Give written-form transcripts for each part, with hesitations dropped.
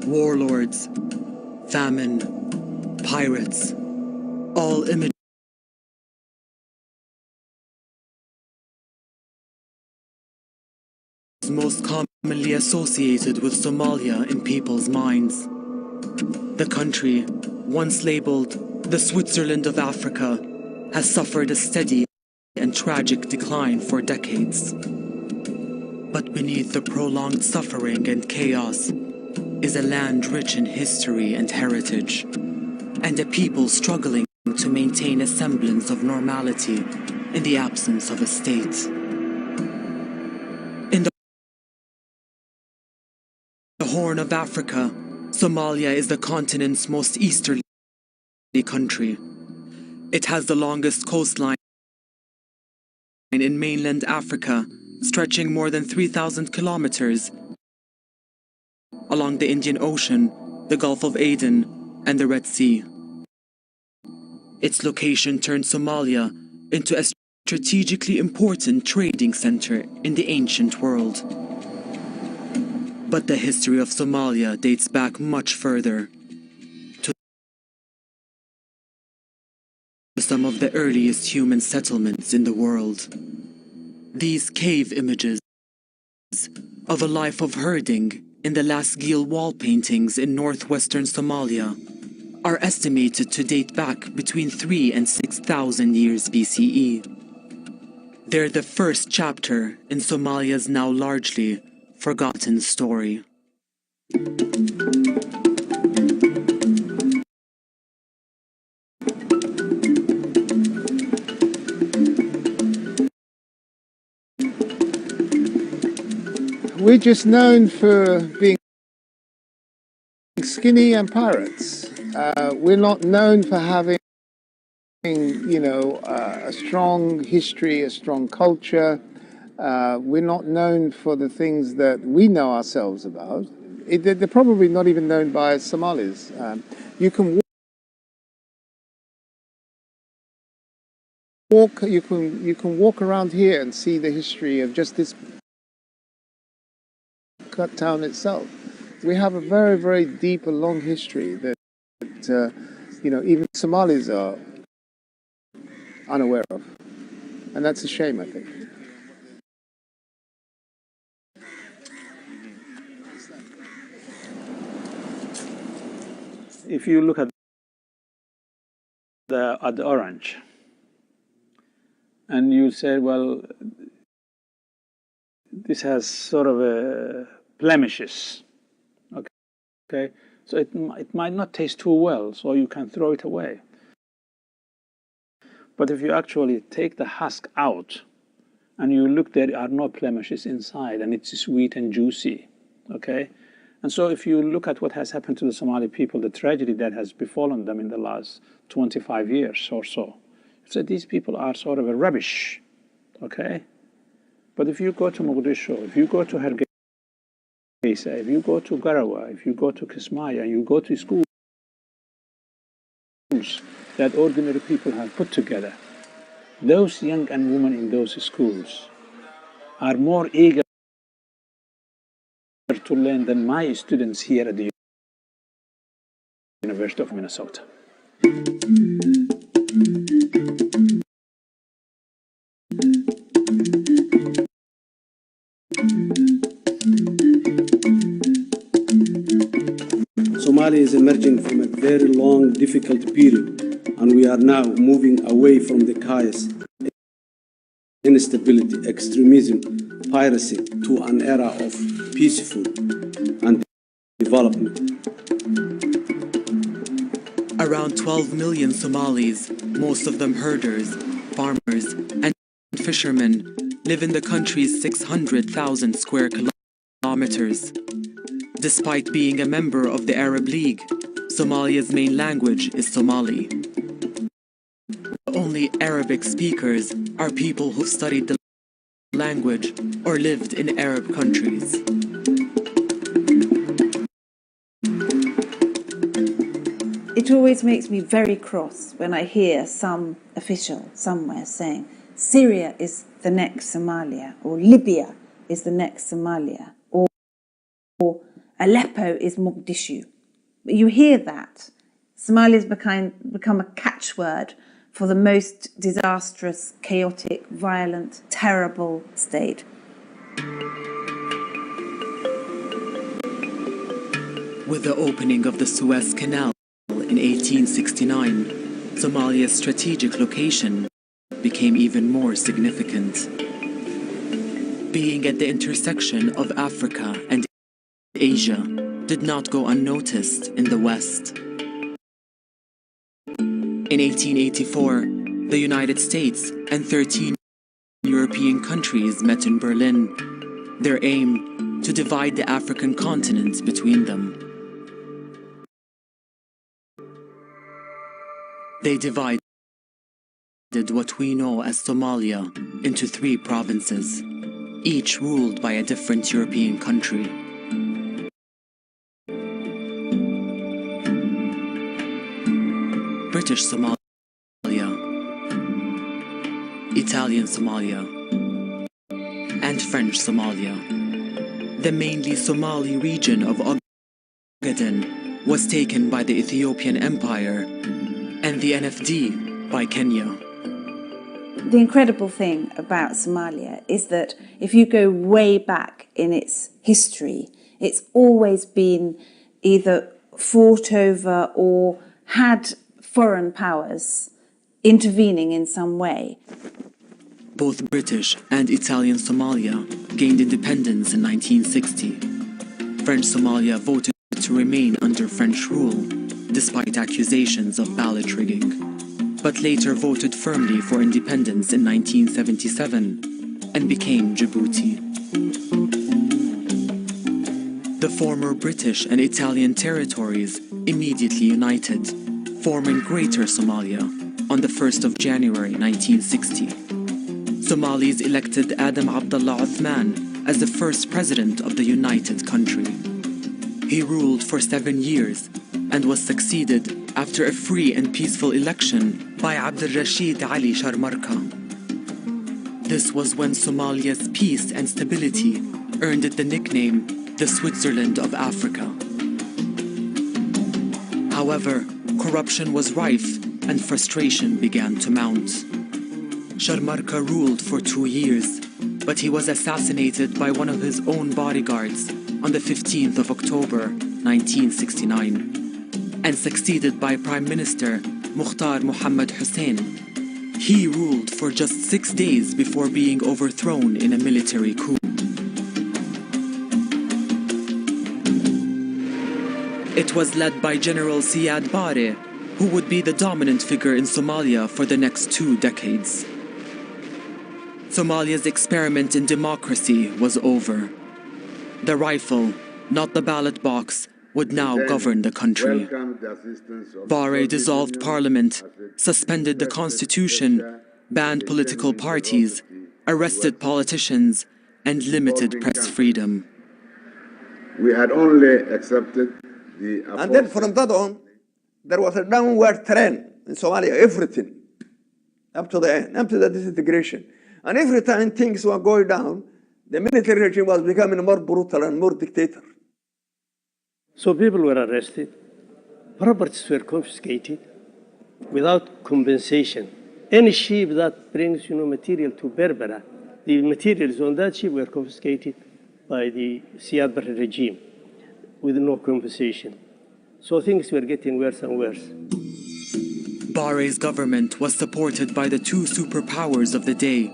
warlords, famine, pirates, all images most commonly associated with Somalia in people's minds. The country, once labeled the Switzerland of Africa, has suffered a steady and tragic decline for decades. But beneath the prolonged suffering and chaos is a land rich in history and heritage, and a people struggling to maintain a semblance of normality in the absence of a state. In the Horn of Africa, Somalia is the continent's most easterly country. It has the longest coastline in mainland Africa, stretching more than 3,000 kilometers along the Indian Ocean, the Gulf of Aden, and the Red Sea. Its location turned Somalia into a strategically important trading center in the ancient world. But the history of Somalia dates back much further, to some of the earliest human settlements in the world. These cave images of a life of herding in the Lasgil wall paintings in northwestern Somalia are estimated to date back between 3,000 and 6,000 years BCE. They're the first chapter in Somalia's now largely forgotten story. We're just known for being skinny and pirates. We're not known for having, a strong history, a strong culture. We're not known for the things that we know ourselves about. They're probably not even known by Somalis. You can walk around here and see the history of just this town itself. We have a very, very deep and long history that even Somalis are unaware of. And that's a shame, I think. If you look at the orange, and you say, well, this has sort of a blemishes, okay? So it might not taste too well, so you can throw it away. But if you actually take the husk out and you look, there are no blemishes inside, and it's sweet and juicy, okay? And so if you look at what has happened to the Somali people, the tragedy that has befallen them in the last 25 years or so, so these people are sort of a rubbish, okay? But if you go to MUQDISHO, if you go to HEESO, if you go to GAROWE, if you go to Kismaya, you go to schools that ordinary people have put together, those young and women in those schools are more eager to learn than my students here at the University of Minnesota. Somalia is emerging from a very long, difficult period, and we are now moving away from the chaos, instability, extremism, piracy, to an era of peaceful and development. Around 12 million Somalis, most of them herders, farmers, and fishermen, live in the country's 600,000 square kilometers. Despite being a member of the Arab League, Somalia's main language is Somali. The only Arabic speakers are people who've studied the language or lived in Arab countries. It always makes me very cross when I hear some official somewhere saying Syria is the next Somalia, or Libya is the next Somalia, or Aleppo is MUQDISHO. You hear that. Somalia's become a catchword for the most disastrous, chaotic, violent, terrible state. With the opening of the Suez Canal in 1869, Somalia's strategic location became even more significant. Being at the intersection of Africa and Asia did not go unnoticed in the West. In 1884, the United States and 13 European countries met in Berlin, their aim to divide the African continent between them. They divided what we know as Somalia into 3 provinces, each ruled by a different European country. British Somalia, Italian Somalia, and French Somalia. The mainly Somali region of Ogaden was taken by the Ethiopian Empire and the NFD by Kenya. The incredible thing about Somalia is that if you go way back in its history, it's always been either fought over or had foreign powers intervening in some way. Both British and Italian Somalia gained independence in 1960. French Somalia voted to remain under French rule, despite accusations of ballot rigging, but later voted firmly for independence in 1977 and became Djibouti. The former British and Italian territories immediately united, forming Greater Somalia on the 1st of January 1960. Somalis elected Adam Abdullah Othman as the first president of the united country. He ruled for 7 years and was succeeded after a free and peaceful election by Abdel Rashid Ali Sharmarka. This was when Somalia's peace and stability earned it the nickname the Switzerland of Africa. However, corruption was rife and frustration began to mount. Sharmarka ruled for 2 years, but he was assassinated by one of his own bodyguards on the 15th of October 1969 and succeeded by Prime Minister Mukhtar Mohammed Hussein. He ruled for just 6 days before being overthrown in a military coup. It was led by General Siad Barre, who would be the dominant figure in Somalia for the next 2 decades. Somalia's experiment in democracy was over. The rifle, not the ballot box, would now govern the country. Barre dissolved parliament, suspended the constitution, banned political parties, arrested politicians, and limited press freedom. We had only accepted the... And then from that on, there was a downward trend in Somalia, everything, up to the end, up to the disintegration. And every time things were going down, the military regime was becoming more brutal and more dictator. So people were arrested, properties were confiscated without compensation. Any ship that brings material to Berbera, the materials on that ship were confiscated by the Siad Barre regime with no compensation. So things were getting worse and worse. Barre's government was supported by the 2 superpowers of the day,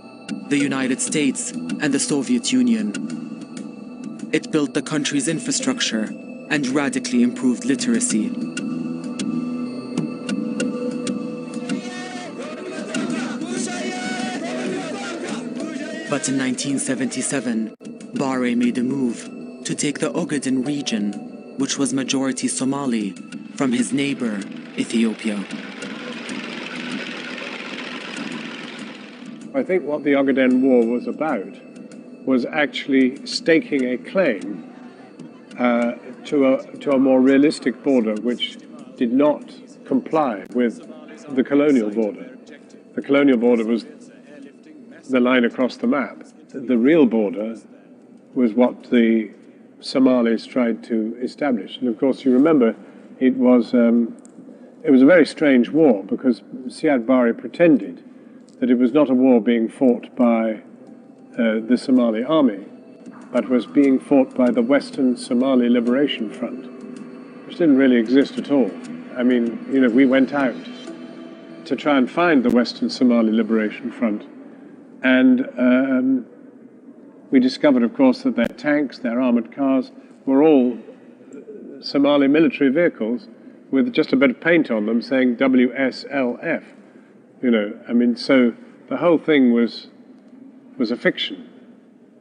the United States and the Soviet Union. It built the country's infrastructure and radically improved literacy. But in 1977, Barre made a move to take the Ogaden region, which was majority Somali, from his neighbor, Ethiopia. I think what the Ogaden War was about was actually staking a claim to a more realistic border which did not comply with the colonial border. The colonial border was the line across the map. The real border was what the Somalis tried to establish. And of course, you remember, it was a very strange war, because Siad Barre pretended that it was not a war being fought by the Somali army, but was being fought by the Western Somali Liberation Front, which didn't really exist at all. I mean, you know, we went out to try and find the Western Somali Liberation Front, and we discovered, of course, that their tanks, their armored cars, were all Somali military vehicles with just a bit of paint on them saying WSLF. You know, I mean, so the whole thing was a fiction.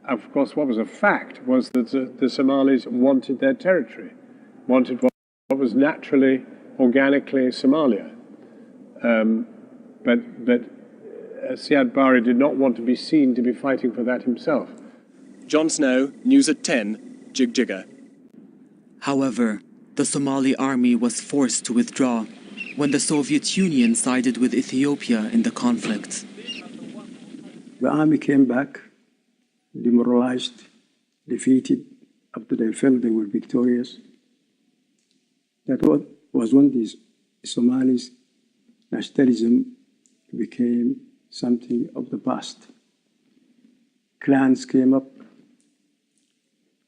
Of course, what was a fact was that the Somalis wanted their territory, wanted what was naturally, organically Somalia. But Siad Barre did not want to be seen to be fighting for that himself. Jon Snow, News at 10, Jigjiga. However, the Somali army was forced to withdraw when the Soviet Union sided with Ethiopia in the conflict. The army came back, demoralized, defeated, after they felt they were victorious. That was when the Somalis' nationalism became something of the past. Clans came up,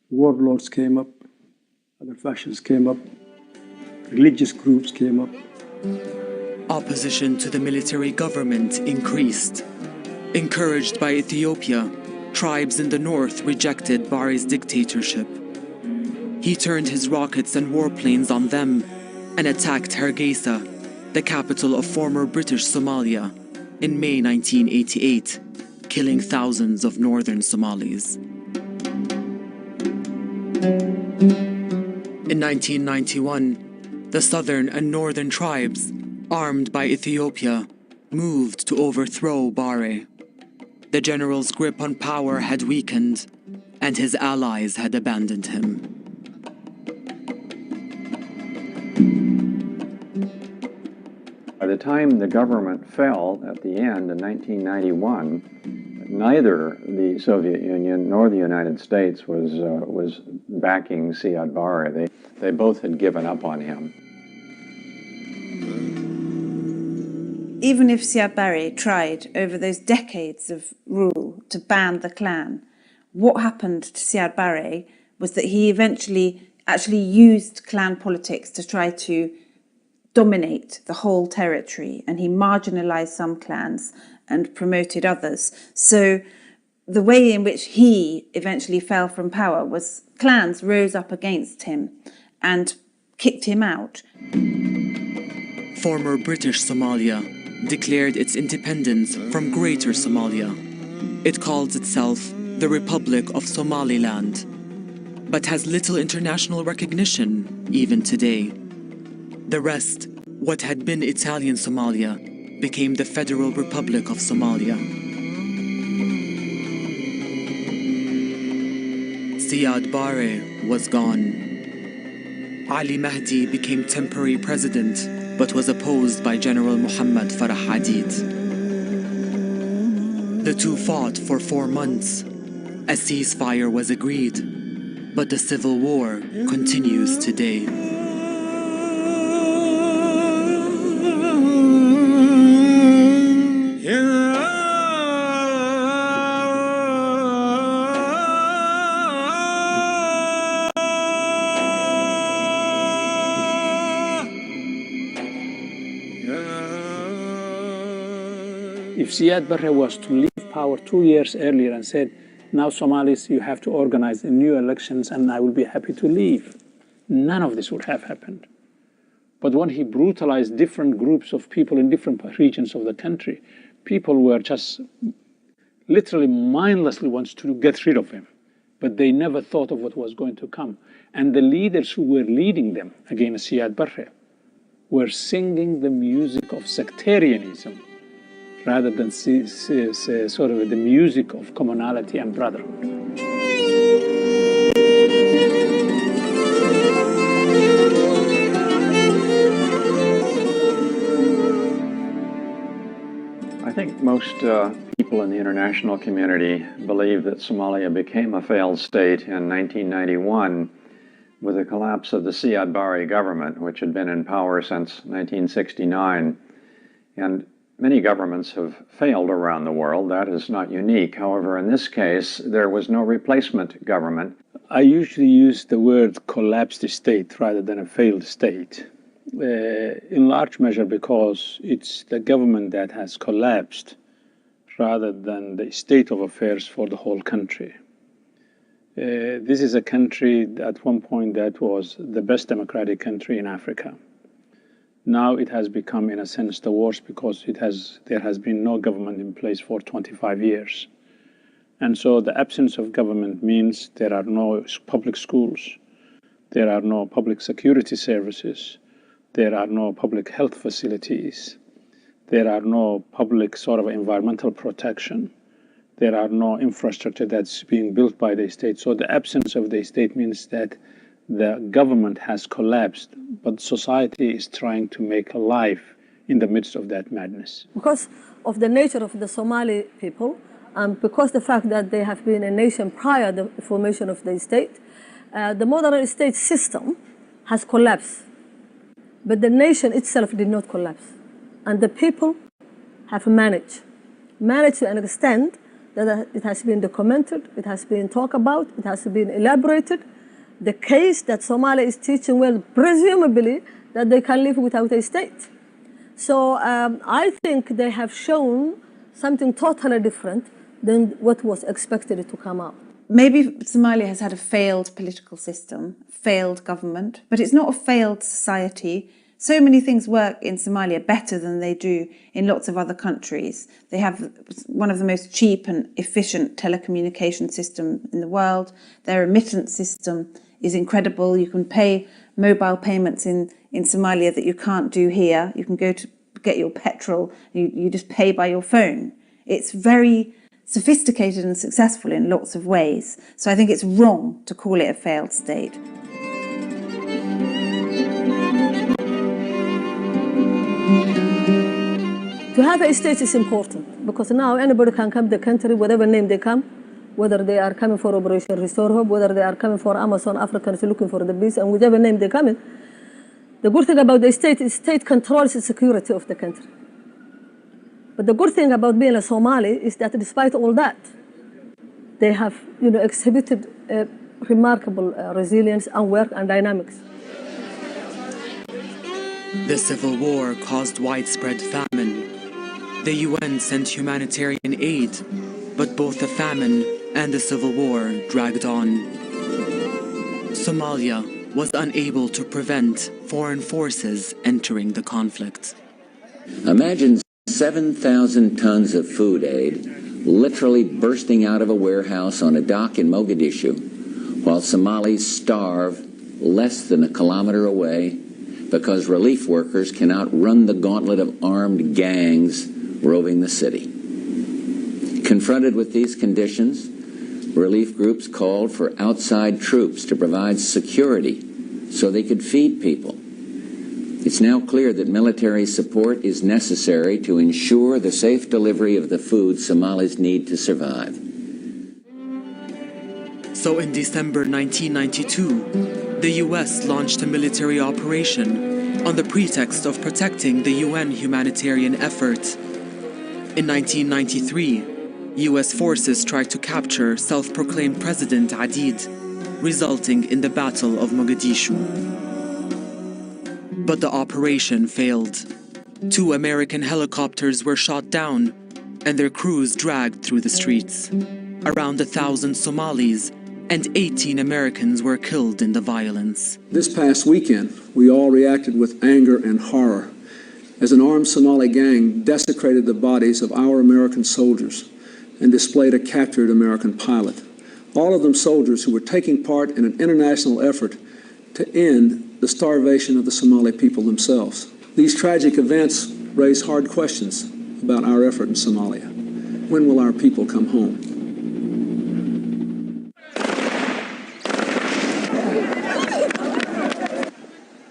warlords came up, other factions came up, religious groups came up. Opposition to the military government increased. Encouraged by Ethiopia, tribes in the north rejected Barre's dictatorship. He turned his rockets and warplanes on them and attacked Hargeisa, the capital of former British Somalia, in May 1988, killing thousands of northern Somalis. In 1991, the southern and northern tribes, armed by Ethiopia, moved to overthrow Barre. The general's grip on power had weakened, and his allies had abandoned him. By the time the government fell at the end in 1991, neither the Soviet Union nor the United States was backing Siad Barre. They both had given up on him. Even if Siad Barre tried over those decades of rule to ban the clan, what happened to Siad Barre was that he eventually actually used clan politics to try to dominate the whole territory, and he marginalized some clans and promoted others. So the way in which he eventually fell from power was clans rose up against him and kicked him out. Former British Somalia declared its independence from Greater Somalia. It calls itself the Republic of Somaliland, but has little international recognition even today. The rest, what had been Italian Somalia, became the Federal Republic of Somalia. Siad Barre was gone. Ali Mahdi became temporary president, but was opposed by General Muhammad Farah Hadid. The two fought for 4 months. A ceasefire was agreed, but the civil war continues today. If Siad Barre was to leave power 2 years earlier and said, now Somalis, you have to organize new elections and I will be happy to leave, none of this would have happened. But when he brutalized different groups of people in different regions of the country, people were just literally mindlessly wants to get rid of him. But they never thought of what was going to come. And the leaders who were leading them against Siad Barre were singing the music of sectarianism rather than sort of the music of commonality and brotherhood. I think most people people in the international community believe that Somalia became a failed state in 1991 with the collapse of the Siad Barre government, which had been in power since 1969. And many governments have failed around the world. That is not unique. However, in this case, there was no replacement government. I usually use the word collapsed state rather than a failed state, in large measure because it's the government that has collapsed rather than the state of affairs for the whole country. This is a country at one point that was the best democratic country in Africa. Now it has become, in a sense, the worst because there has been no government in place for 25 years. And so the absence of government means there are no public schools, there are no public security services, there are no public health facilities, there are no public sort of environmental protection, there are no infrastructure that's being built by the state. So the absence of the state means that the government has collapsed, but society is trying to make a life in the midst of that madness. Because of the nature of the Somali people, and because the fact that they have been a nation prior to the formation of the state, the modern state system has collapsed. But the nation itself did not collapse. And the people have managed to an extent that it has been documented, it has been talked about, it has been elaborated. The case that Somalia is teaching, well, presumably that they can live without a state. So I think they have shown something totally different than what was expected to come out. Maybe Somalia has had a failed political system, failed government, but it's not a failed society. So many things work in Somalia better than they do in lots of other countries. They have one of the most cheap and efficient telecommunication systems in the world. Their remittance system is incredible. You can pay mobile payments in Somalia that you can't do here. You can go to get your petrol, you just pay by your phone. It's very sophisticated and successful in lots of ways. So I think it's wrong to call it a failed state. To have a state is important because now anybody can come to the country, whatever name they come, whether they are coming for Operation Restore Hope, whether they are coming for Amazon Africans looking for the peace, and whichever name they come in. The good thing about the state is state controls the security of the country. But the good thing about being a Somali is that despite all that, they have exhibited a remarkable resilience and work and dynamics. The civil war caused widespread famine. The UN sent humanitarian aid, but both the famine and the civil war dragged on. Somalia was unable to prevent foreign forces entering the conflict. Imagine 7,000 tons of food aid literally bursting out of a warehouse on a dock in Mogadishu, while Somalis starve less than a kilometer away because relief workers cannot run the gauntlet of armed gangs roving the city. Confronted with these conditions, relief groups called for outside troops to provide security so they could feed people. It's now clear that military support is necessary to ensure the safe delivery of the food Somalis need to survive. So in December 1992, the US launched a military operation on the pretext of protecting the UN humanitarian effort. In 1993, US forces tried to capture self-proclaimed President Adid, resulting in the Battle of Mogadishu. But the operation failed. 2 American helicopters were shot down and their crews dragged through the streets. Around 1,000 Somalis and 18 Americans were killed in the violence. This past weekend, we all reacted with anger and horror as an armed Somali gang desecrated the bodies of our American soldiers and displayed a captured American pilot. All of them soldiers who were taking part in an international effort to end the starvation of the Somali people themselves. These tragic events raise hard questions about our effort in Somalia. When will our people come home?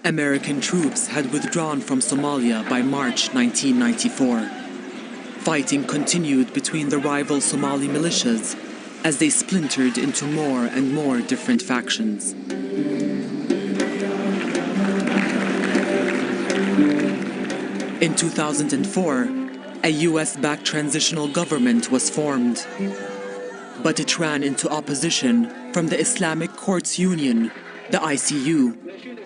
American troops had withdrawn from Somalia by March 1994. Fighting continued between the rival Somali militias as they splintered into more and more different factions. In 2004, a US-backed transitional government was formed, but it ran into opposition from the Islamic Courts Union, the ICU.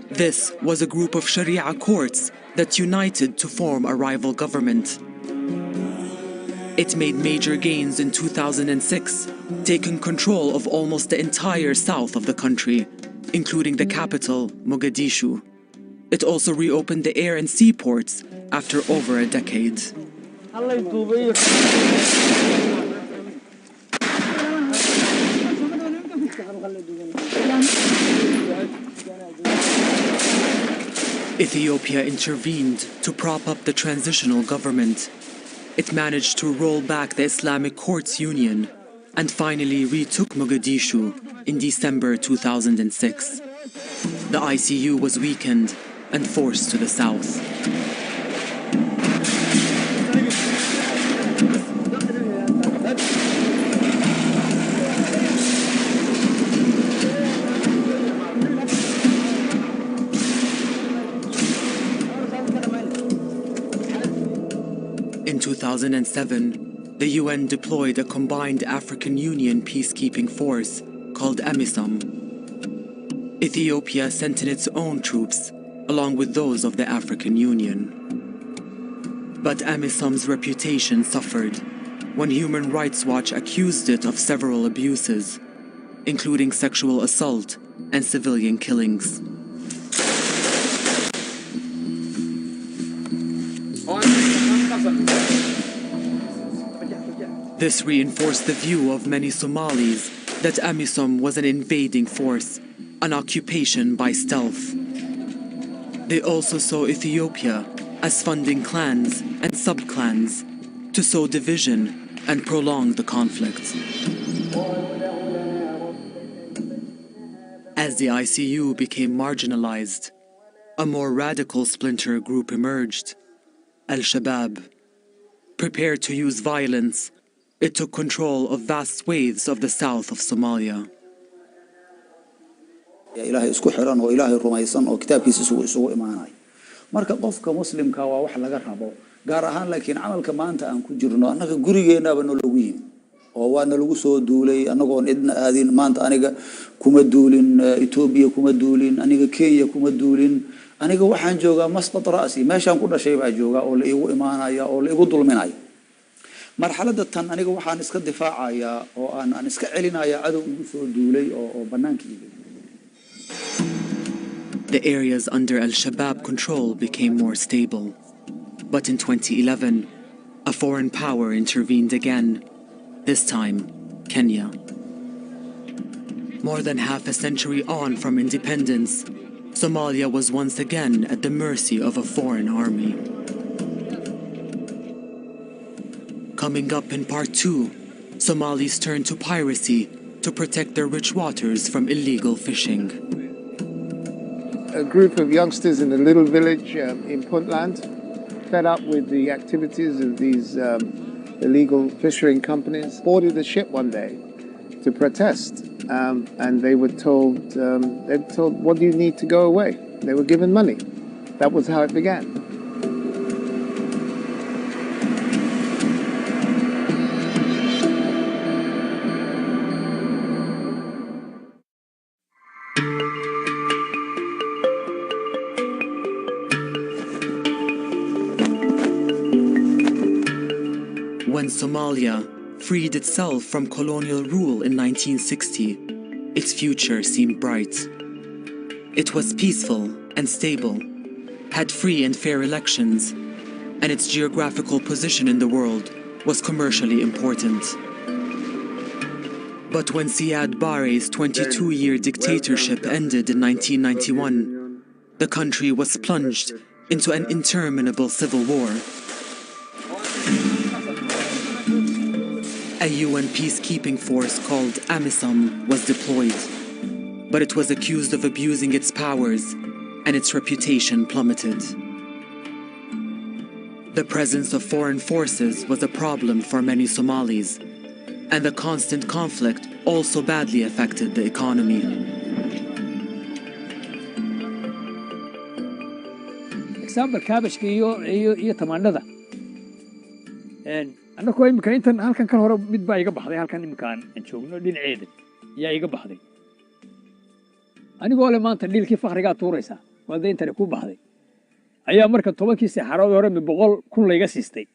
This was a group of Sharia courts that united to form a rival government. It made major gains in 2006, taking control of almost the entire south of the country, including the capital, Mogadishu. It also reopened the air and seaports after over a decade. Ethiopia intervened to prop up the transitional government. It managed to roll back the Islamic Courts Union and finally retook Mogadishu in December 2006. The ICU was weakened and forced to the south. In 2007, the UN deployed a combined African Union peacekeeping force called AMISOM. Ethiopia sent in its own troops, along with those of the African Union. But AMISOM's reputation suffered when Human Rights Watch accused it of several abuses, including sexual assault and civilian killings. This reinforced the view of many Somalis that AMISOM was an invading force, an occupation by stealth. They also saw Ethiopia as funding clans and sub-clans to sow division and prolong the conflict. As the ICU became marginalized, a more radical splinter group emerged, Al-Shabaab. Prepared to use violence, it took control of vast swathes of the south of Somalia. ilaahay isku xiran oo ilaahay rumaysan oo kitaabkiisa isugu imaanay marka qofka muslimka waa wax laga rabo gaar ahaan laakiin amalka maanta aan ku jirno anaga gurigeenaba nologu yimi oo waana lagu soo duulay anagoo idna aadin maanta aniga kuma duulin Ethiopia kuma duulin aniga Kenya kuma duulin aniga waxaan joogaa masqat raasi meeshaan ku dhashay baa joogaa oo la igu imaanaya oo la igu dulminaya marxaladda tan aniga waxaan iska difaacaya oo aan iska celinaya cadow igu soo duulay oo banaanka iga. The areas under Al-Shabaab control became more stable. But in 2011, a foreign power intervened again, this time Kenya. More than half a century on from independence, Somalia was once again at the mercy of a foreign army. Coming up in part 2, Somalis turned to piracy to protect their rich waters from illegal fishing. A group of youngsters in a little village in Puntland, fed up with the activities of these illegal fishing companies, boarded a ship one day to protest. And they were told, what do you need to go away? They were given money. That was how it began. When Somalia freed itself from colonial rule in 1960, its future seemed bright. It was peaceful and stable, had free and fair elections, and its geographical position in the world was commercially important. But when Siad Barre's 22-year dictatorship ended in 1991, the country was plunged into an interminable civil war. A UN peacekeeping force called AMISOM was deployed, but it was accused of abusing its powers, and its reputation plummeted. The presence of foreign forces was a problem for many Somalis, and the constant conflict also badly affected the economy. example kaabashka iyo tamaandhada annagoo imika intan halkan kan hore mid baa iga baxday halkan imkaan aan joogno dhinaceeda ayaa iga baxday anigoo le maanta dhiilkii fakrigaa tuuraysaa waa dayntani ku baxday ayaa marka 10kii saxarood hore 100,000 layga siistay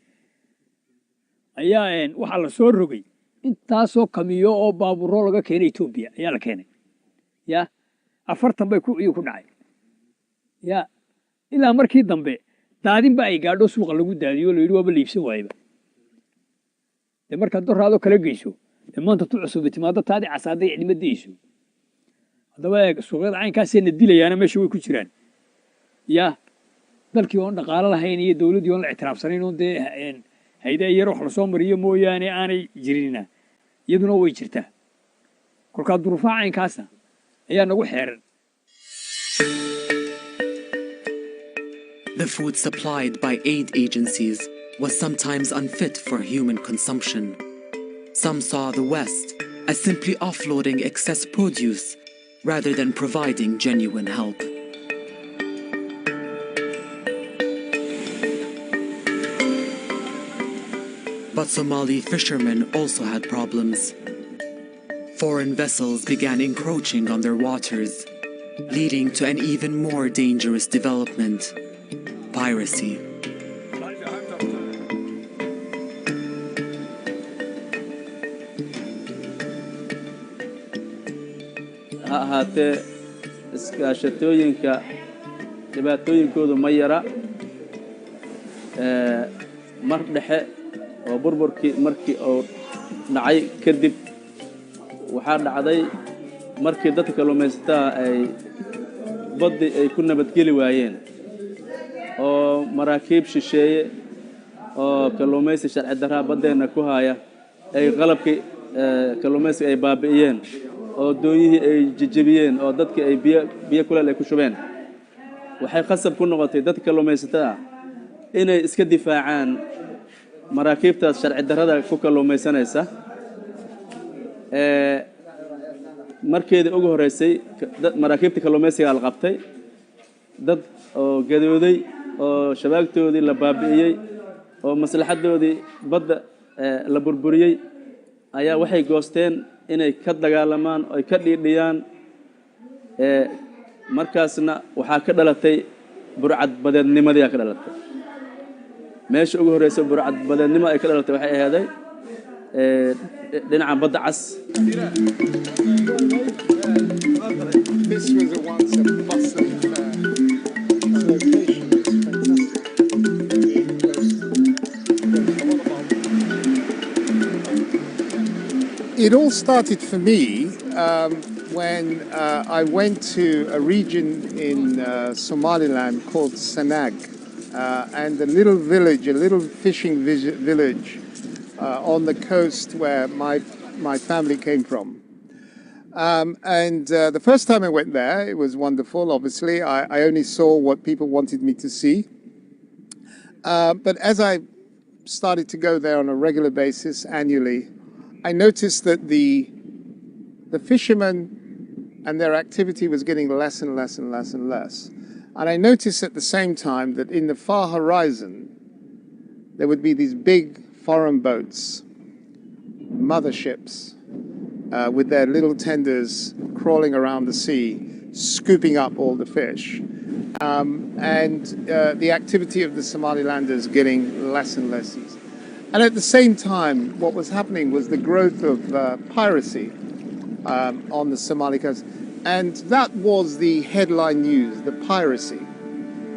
ayaa waxa la soo rogay intaasoo kamiyo oo baabuuro laga keenay Itoobiya ayaa la keenay ya 40 bay ku dhacay ya ilaa markii dambe daadin ba ay gaadho suuqa lagu daadiyo la yiri waa liibsan waayba de marka doraado kala geyso maanta tu cusub timaado taadi casaaday cidimadiisu hadaba suuqyada caynkaas ee dilayana meesha way ku jiraan ya dalkii oo dhaqaale lahayn iyo dawladii oo la ictiraafsanayn oo de hay'adaha yar wax la soo mariyo mooyaane aanay jirina iyaduna way jirtaa kolka duruufaha caynkaas ayaa nagu xeeran. The food supplied by aid agencies was sometimes unfit for human consumption. Some saw the West as simply offloading excess produce rather than providing genuine help. But Somali fishermen also had problems. Foreign vessels began encroaching on their waters, leading to an even more dangerous development: piracy. haatee iskaashatooyinka dhibaatooyinkoodu ma yara mar dhexe oo burburkii markii oo dhacay kadib waxaa dhacday markii dadka kalluumaysatada ay baddi ay ku nabadgeli waayeen oo maraakiib shisheeye oo kalluumaysi sharci darraa baddeena ku haya ay qalabkii kalluumaysiga ay baabi'iyeen oo dooniyihii ay jijibiyeen oo dadkii ay biyo kuleel ay ku shubeen waxay qasab ku noqotay dadka kalluumaysatada inay iska difaacaan maraakiibtaas sharci darrada ku kalluumaysanaysa markeedii ugu horeysay maraakiibta kalluumaysiga la qabtay dad oo gadooday oo shabaagtoodii la baabi'iyey oo maslaxadoodii badda la burburiyey ayaa waxay goosteen inay ka dagaalamaan oo ay ka dhiidhiyaan markaasna waxaa ka dhalatay burcad badeednimadii ka dhalatay meesha ugu horeysay burcad badeednimo ay ka dhalatay waxay ahaaday dhinaca badda cas. This was once a bustling location. It all started for me when I went to a region in Somaliland called Sanag, and a little village, a little fishing village on the coast where my family came from. The first time I went there, it was wonderful, obviously. I only saw what people wanted me to see. But as I started to go there on a regular basis annually, I noticed that the fishermen and their activity was getting less and less and less and less. And I noticed at the same time that in the far horizon, there would be these big foreign boats, motherships, with their little tenders crawling around the sea, scooping up all the fish. The activity of the Somalilanders getting less and less easy. And at the same time, what was happening was the growth of piracy on the Somali coast. And that was the headline news, the piracy,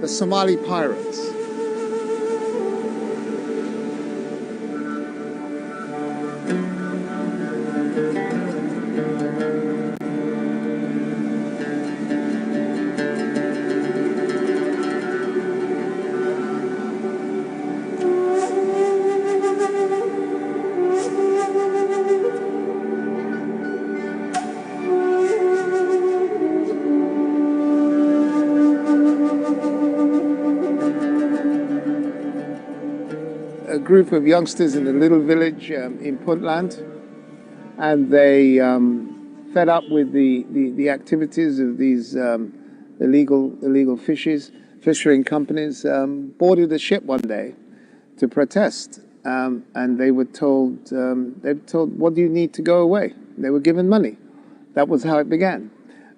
the Somali pirates. group of youngsters in a little village in Puntland, and they, fed up with the activities of these illegal fishing companies, boarded a ship one day to protest, and they were told, what do you need to go away? They were given money. That was how it began.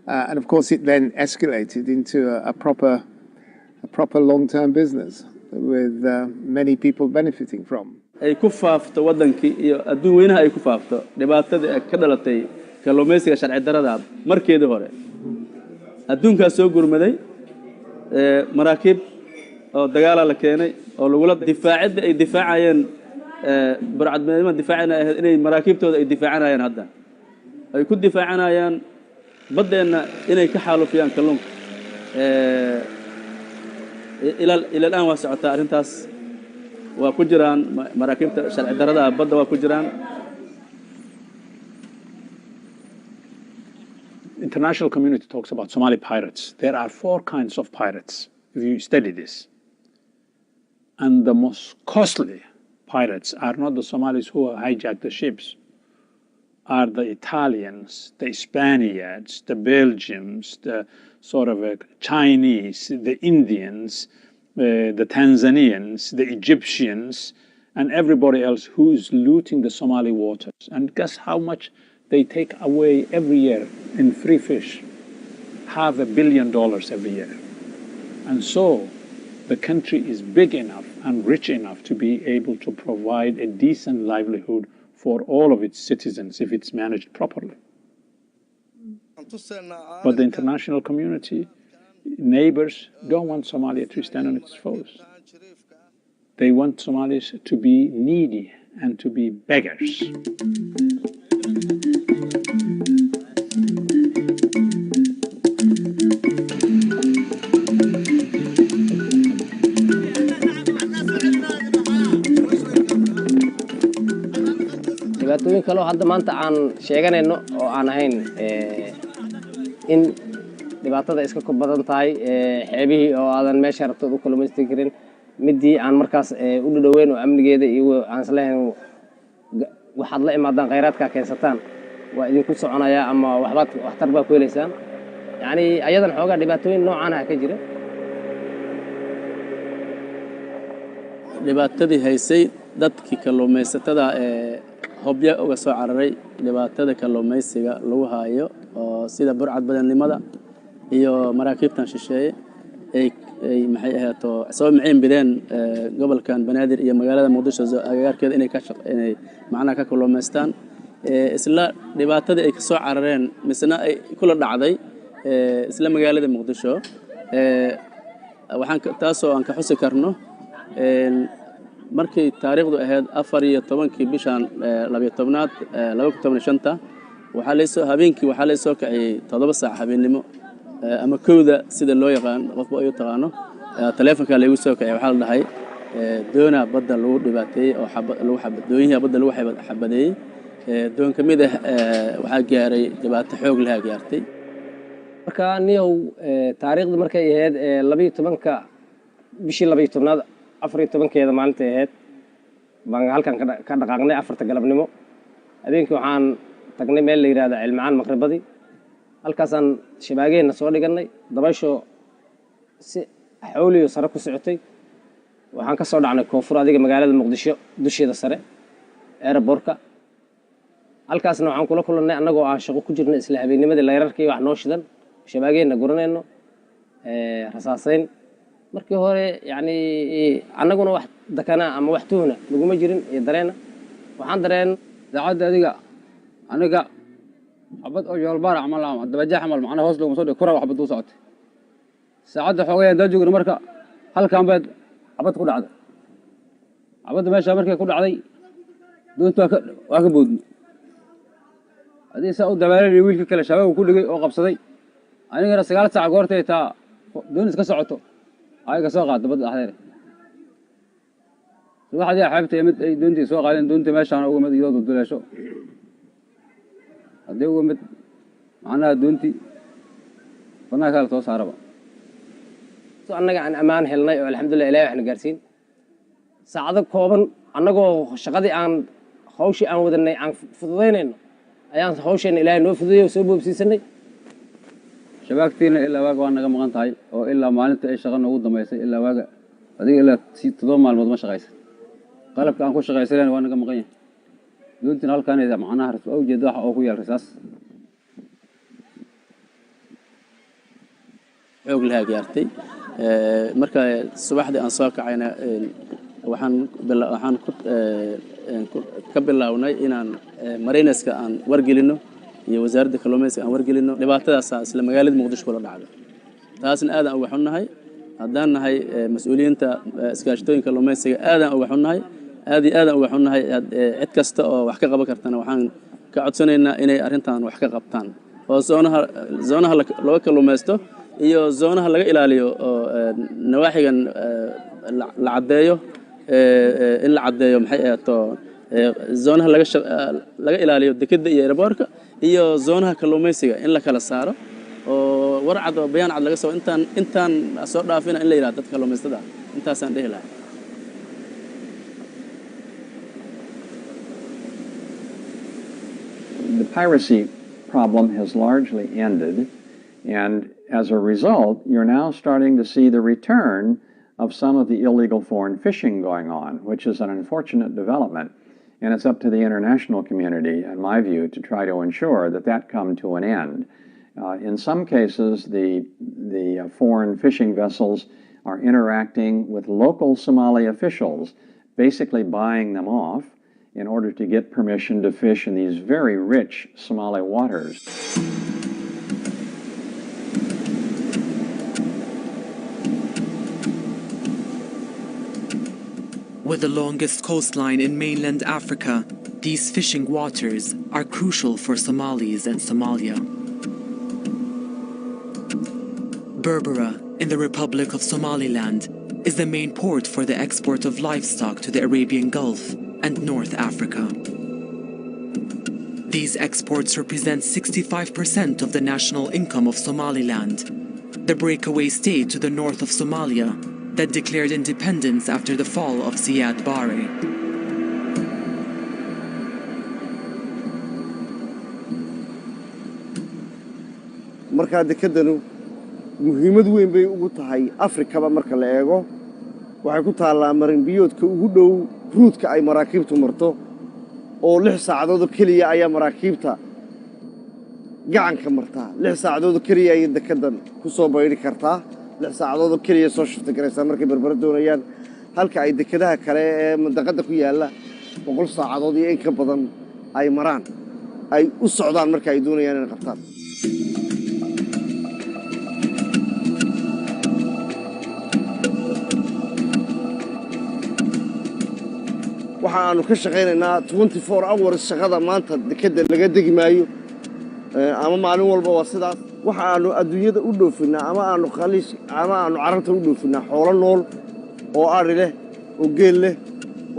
And of course it then escalated into a proper long-term business with many people benefiting from. ay ku faafto wadankii iyo adduun weynaha ay ku faafto dhibaatada ka dhalatay kalluumaysiga sharci darrada markeedii hore adduunka soo gurmaday maraakiib oo dagaal la keenay oo lagula difaacid ay difaacayeen burcadnimada difaacayeen inay maraakiibtooda ay difaacanayaan hadda ay ku difaacanayaan badeena inay ka xaalufiyaan kalluunka ila الآن waa socotaa arintaas waa ku jiraan maraakiibta sharci darrada badda waa ku jiraan. International community talks about Somali pirates. There are 4 kinds of pirates if you study this. And the most costly pirates are not the Somalis who hijack the ships, are the Italians, the Spaniards, the Belgians, the sort of Chinese, the Indians, the Tanzanians, the Egyptians, and everybody else who is looting the Somali waters. And guess how much they take away every year in free fish? $500 million every year. And so the country is big enough and rich enough to be able to provide a decent livelihood for all of its citizens if it's managed properly. But the international community, neighbors, don't want Somalia to stand on its toes. They want Somalis to be needy and to be beggars. dhibaatooyin kale oo hadda maanta aan sheeganayno oo aan ahayn in dhibaatada iska ku badan tahay xeebihii oo aadan meesha rabtay u kalluumaysan karin midii aan markaas u dhaweyn oo amnigeeda iyo aan islahayn waxaad la imaadaan kheyraadka keensataan waa idinku soconaya ama waxtar baa ku helaysaan yani ayadan xoogaa dhibaatooyin noocaan ah ka jira. dhibaatadii haysay dadkii kalluumaysatada hobya uga soo cararay dhibaatada kalluumaysiga lagu haayo oo sida burcad badannimada iyo maraakiibtan shisheeye ay maxay ahaato soo maceen bideen gobolkan Banaadir iyo magaalada Muqdisho agagaarkeeda inay macnaha ka kalluumaystaan isla dhibaatadii ay ka soo carareen misna ay kula dhacday isla magaalada Muqdisho waxaan taasoo aan ka xusi karno markii taariikhdu ahayd 14 bishan 12aad 2015 waxa la soo habeenkii waxa la soo kacay 7 saac habeenimo ama kowda sida loo yaqaan qofba ay taqaano taleefanka lagu soo kacay waxa la dhahay doona badda lagu dhibaateeyay oo lagu xabadooyinka badda lagu xabadeeyay doon kamid ah waxa gaaray dhibaato xoog leh gaartay. marka niyow taariikhdu markay ahayd 12ka bishii 12aad 14keeda maalinta ahayd baan halkan ka dhaqaaqnay 4 galabnimo habeenkii waxaan tagnay meel la yiraahdo cilmacaan maqribadii halkaasaan shabaageena soo dhiganay dabaysho si xawliyo sare ku socotay waxaan ka soo dhacnay koonfur adiga magaalada Muqdisho dusheeda sare airportka halkaasna waxaan kula kulannay annagoo aan shaqo ku jirnay isla habeennimadii leerarkii wax noo shidan shabaageena guranayno rasaasayn markii hore yani annaguna wax dakana ama wax tuuna laguma jirin iyo dareena waxaan dareen daacadda adiga aniga xabad oo yoolbaar camal ama dabajax camal macna hoos loogu soo dhig kura waxba duu socotay saacadda xoogayaan daa joogna marka halkan baad xabad ku dhacday xabadda meesha markay ku dhacday doonta waa ka boodnay hadii saa u dabaalay wiilkii kale shabaab ku dhigay oo qabsaday anigana 9 saac goortay taa doon iska socoto ayaga soo qaad badda dhaxdeeda waxaad xabtay mid ay doontii soo qaadeen doontii meeshaan uga mid iyadoo duleesho hadii uga mid macnaha doontii banaanka la soo saaraba soo annaga aan amaan helnay oo alxamdulillah ilaahay waxna gaarsiin saacado kooban annagoo shaqadii aan hawshii aan wadanay aan fududaynayno ayaan hawsheena ilaahay noo fududeeyay oo soo boobsiisanay shabaagtiina ilaa waaga waa naga maqan tahay oo ilaa maalinta ay shaqo noogu dambaysay ilaa waaga adiga ilaa 7 maalmood ma shaqaysan qalabka aan ku shaqaysanayna waa naga maqan yahay doontina halkaanayda macnaha rasmi oo jeedo waxa oo ku yaal rasaas xoog laha gaartay marka subaxdii aan soo kacayna waxaan ka bilownay inaan marineska aan wargelino iyo wasaaradda kalluumaysiga aan wargelino dhibaatadaas isla magaalada muqdisho kula dhacdo taasna aad aan uga xunnahay haddaan nahay mas'uuliyiinta iskaashatooyinka kalluumaysiga aad aan uga xunnahay aad iyo aad aan uga xunnahay cid kasta oo wax ka qaban kartana waxaan ka codsanaynaa inay arrintan wax ka qabtaan oo zoonaha laga kalluumaysto iyo zoonaha laga ilaaliyo oo nawaaxigan la cadeeyo in la cadeeyo maxay ahaato zoonaha laga ilaaliyo dekada iyo airportka iyo zoonaha kalluumaysiga in la kala saaro oo warcad oo bayaan cad laga soo intaan soo dhaafina in la yiraahdo dadka kalluumaystada intaasaan dhihi lahaa The piracy problem has largely ended, and as a result, you're now starting to see the return of some of the illegal foreign fishing going on, which is an unfortunate development. And it's up to the international community, in my view, to try to ensure that that come to an end. In some cases, the foreign fishing vessels are interacting with local Somali officials, basically buying them off in order to get permission to fish in these very rich Somali waters. With the longest coastline in mainland Africa, these fishing waters are crucial for Somalis and Somalia. Berbera, in the Republic of Somaliland, is the main port for the export of livestock to the Arabian Gulf and North Africa. These exports represent 65% of the national income of Somaliland, the breakaway state to the north of Somalia that declared independence after the fall of Siad Barre. marka dekadanu muhiimad weyn bay ugu tahay Afrikaba marka la eego waxay ku taalaa marin biyoodka ugu dhow ruudka ay maraakiibtu marto oo 6 saacadood kaliya ayaa maraakiibta gacanka martaa 6 saacadood kaliya ay dekadan ku soo bayri kartaa 6 saacadood kaliya soo shifta garaysa markay Berbera doonayaan halka ay dekadaha kale ee mandaqada ku yaala 100 saacadood iyo in ka badan ay maraan ay u socdaan marka ay doonayaan inay qabtaan waxaanu ka shaqeynaynaa 24 hours shaqada maanta dekada laga degi maayo ama maalin walba waa sidaas waxaanu adduunyada u dhoofinaa ama aanu khaliis ama aanu caranta u dhoofinaa xoolo nool oo ari leh oo geel leh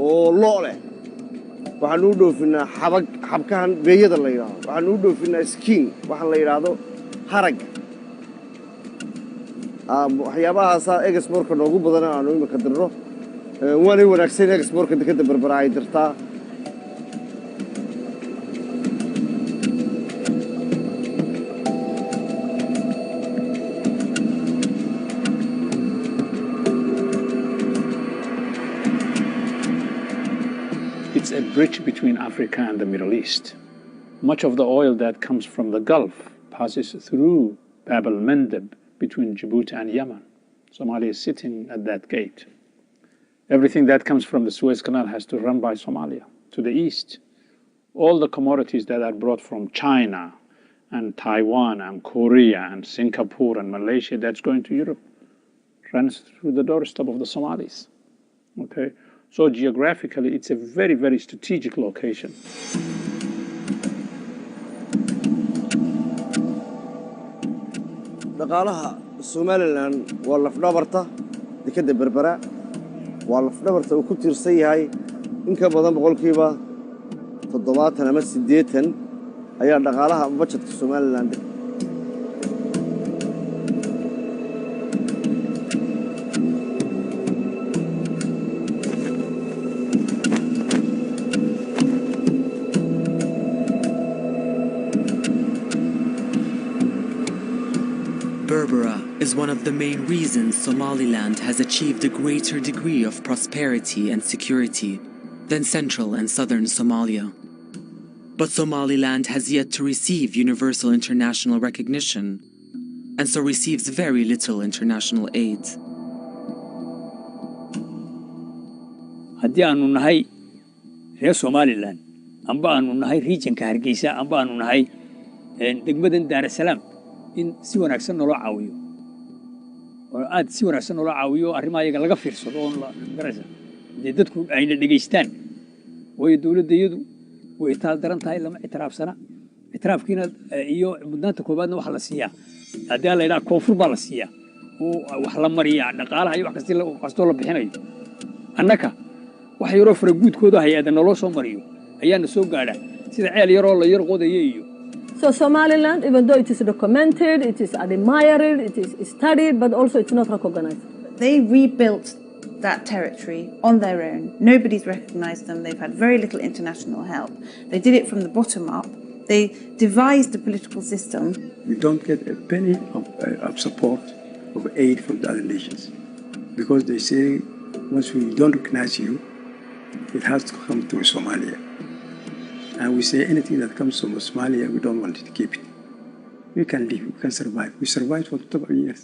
oo lo' leh waxaanu u dhoofinaa xabkahan beeyada la yiraahdo waxaanu u dhoofinaa skin waxa la yiraahdo harag waxyaabahaas exportka noogu badan aanu imika dirno waana wanaagsan exportka dekada Berbera ay dirtaa It's a bridge between Africa and the Middle East. Much of the oil that comes from the Gulf passes through Bab el-Mandeb between Djibouti and Yemen. Somalia is sitting at that gate. Everything that comes from the Suez Canal has to run by Somalia to the east. All the commodities that are brought from China and Taiwan and Korea and Singapore and Malaysia that's going to Europe runs through the doorstep of the Somalis. Okay? So geographically, it's a very, very strategic location. dhaqaalaha Somaliland waa lafdhabarta dekada Berbera waa lafdhabarta uu ku tiirsan yahay in ka badan 70% ama 80 ayaa dhaqaalaha budgetka Somaliland is one of the main reasons Somaliland has achieved a greater degree of prosperity and security than central and southern Somalia. But Somaliland has yet to receive universal international recognition, and so receives very little international aid. haddii aanu nahay reer Somaliland amba aanu nahay regionka Hargeysa amba aanu nahay degmadan Dar es Salaam in si wanaagsan nolo caawiyo oo aad si wanaagsan nolo caawiyo arrimaha iyaga laga fiirsado oo la garaysa dadku ayna dhageystaan way dawladdeedu way taal daran tahay lama itiraafsana itiraafkiina iyo mudnaanta koobaadna waxa la siiyaa haddii la yiraahdo koonfur baa la siiyaa oo wax la mariyaa dhaqaalaha iyo wax kasta la bixinayo annaka wax yaro fara guudkooda hay'adda naloo soo mariyo ayaana soo gaadha sida ceel yaroo la yar qodayo iyo So Somaliland, even though it is documented, it is admired, it is studied, but also it's not recognized. They rebuilt that territory on their own. Nobody's recognized them. They've had very little international help. They did it from the bottom up. They devised a political system. We don't get a penny of support, of aid from the other nations. Because they say, once we don't recognize you, it has to come to Somalia. And we say anything that comes from Somalia, we don't want to keep it. We can live, we can survive. We survived for 12 years.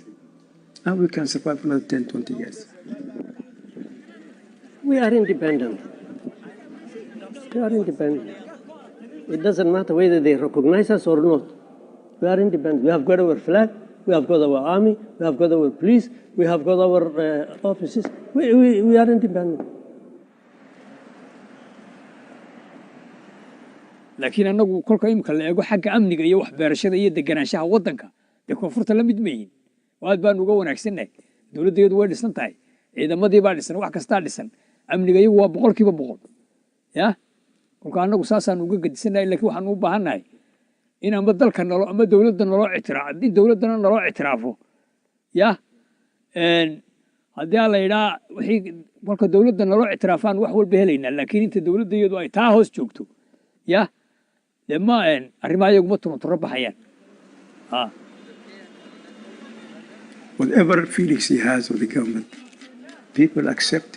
And we can survive for another 10, 20 years. We are independent. We are independent. It doesn't matter whether they recognize us or not. We are independent. We have got our flag, we have got our army, we have got our police, we have got our offices. We are independent. laakiin anagu kolka imka la eego xagga amniga iyo waxbarashada iyo deganaanshaha wadanka ee koonfurta la mid meeyeen aad baan uga wanaagsannahay dawladdeedu way dhisan tahay ciidamadii baa dhisan wax kasta dhisan amniga iyagu waa 100% ya kolka anagu saasaan uga gadisannahay laakiin waxaan u baahanahay in amba dalka nalo ama dawladda nalo ictiraaf haddii dawladana nalo ictiraafo ya haddii la yiraahdo wixii kolka dawladda nalo ictiraafaan wax walba helaynaa laakiin inta dawladdeedu ay taa hoos joogto ya لما arrimaha iyagu ma turun baxayaan Whatever feelings he has with the government, people accept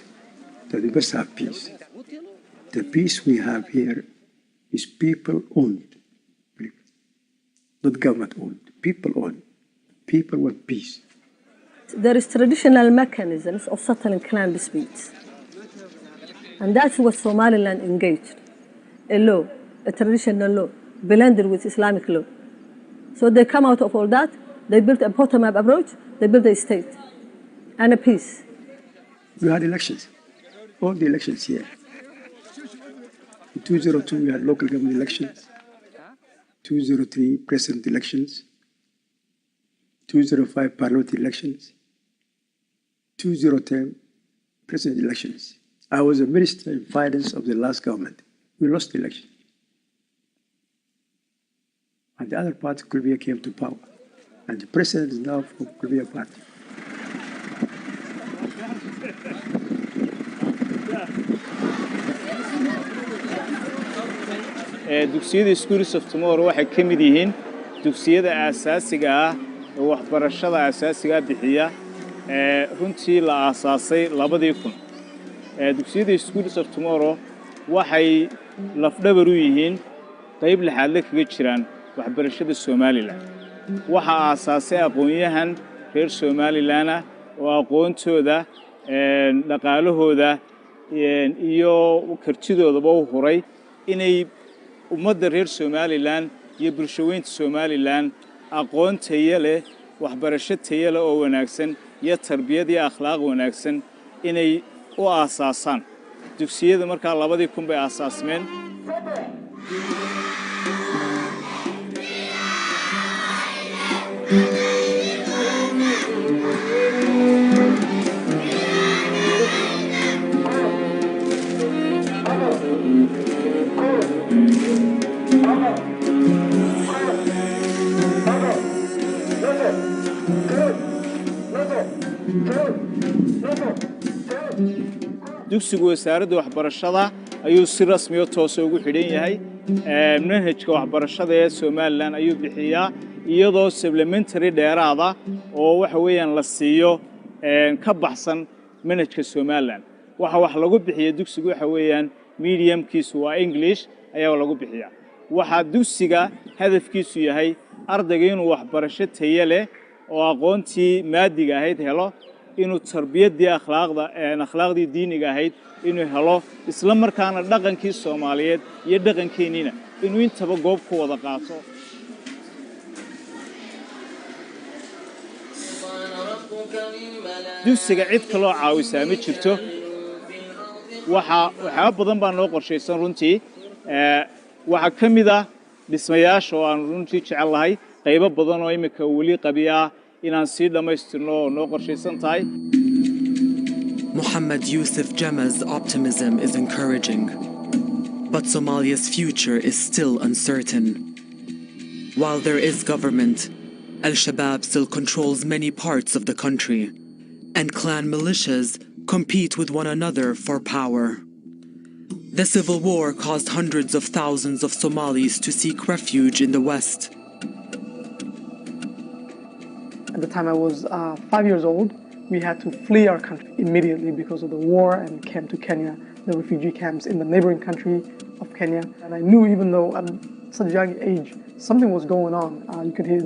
that we must have peace. The peace we have here is people-owned, not government-owned. People-owned. People want peace. There is traditional mechanisms of settling clan disputes, and that's what Somaliland engaged. A law, a traditional law, blended with Islamic law. So they come out of all that, they built a bottom-up approach, they built a state and a peace. We had elections, all the elections here. In 2002, we had local government elections. 203, president elections. 205, parliament elections. 2010, president elections. I was a minister in finance of the last government. We lost the election. And the other party, Kulmis, came to power. And the president is now from Kulmis party. dugsiyada Schools of Tomorrow waxay ka mid yihiin dugsiyada aasaasiga ah ee waxbarashada aasaasiga bixiya runtii la aasaasay 2000 dugsiyada Schools of Tomorrow waxay lafdhabar u yihiin qayb lixaad la kaga jiraan waxbarashada Somaliland waxa aasaasay aqoonyahan reer Somaliland oo aqoontooda dhaqaalahooda iyo kartidoodaba u horay inay ummadda reer Somaliland iyo bulshooyinka Somaliland aqoon tayo leh waxbarasho tayo leh oo wanaagsan iyo tarbiyad iyo akhlaaq wanaagsan inay u aasaasaan dugsiyada markaa 2000 bay aasaasmeen dugsigu wasaaradda waxbarashada ayuu si rasmi ah toos ugu xidhan yahay manhajka waxbarashada ee Somaliland ayuu bixiyaa iyadoo supplementary dheeraada oo waxa weeyaan la siiyo ka baxsan manhajka Somaliland wax lagu bixiyo dugsigu waxa weeyaan mediumkiisu waa English ayaa lagu bixiyaa waxa dugsiga hadafkiisu yahay ardayga inuu waxbarasho tayo leh oo aqoontii maadiga ahayd helo inuu tarbiyadii akhlaaqdii diiniga ahayd inuu helo isla markaana dhaqankii Soomaaliyeed iyo dhaqankeennina inuu intaba goob ku wada qaato dugsiga cid kale oo caawisaa ma jirto waxa badan baa noo qorshaysan runtii waxa kamid ah dhismayaasha oo aan runtii jecelahay qaybo badan oo imika wali qabiya inaan sii dhamaystirno oo noo qorshaysan tahay Mohammed Yusuf Jama's optimism is encouraging, but Somalia's future is still uncertain. While there is government, Al-Shabaab still controls many parts of the country, and clan militias compete with one another for power. The civil war caused hundreds of thousands of Somalis to seek refuge in the West. At the time I was 5 years old, we had to flee our country immediately because of the war and came to Kenya, the refugee camps in the neighboring country of Kenya. And I knew, even though at such a young age, something was going on. You could hear,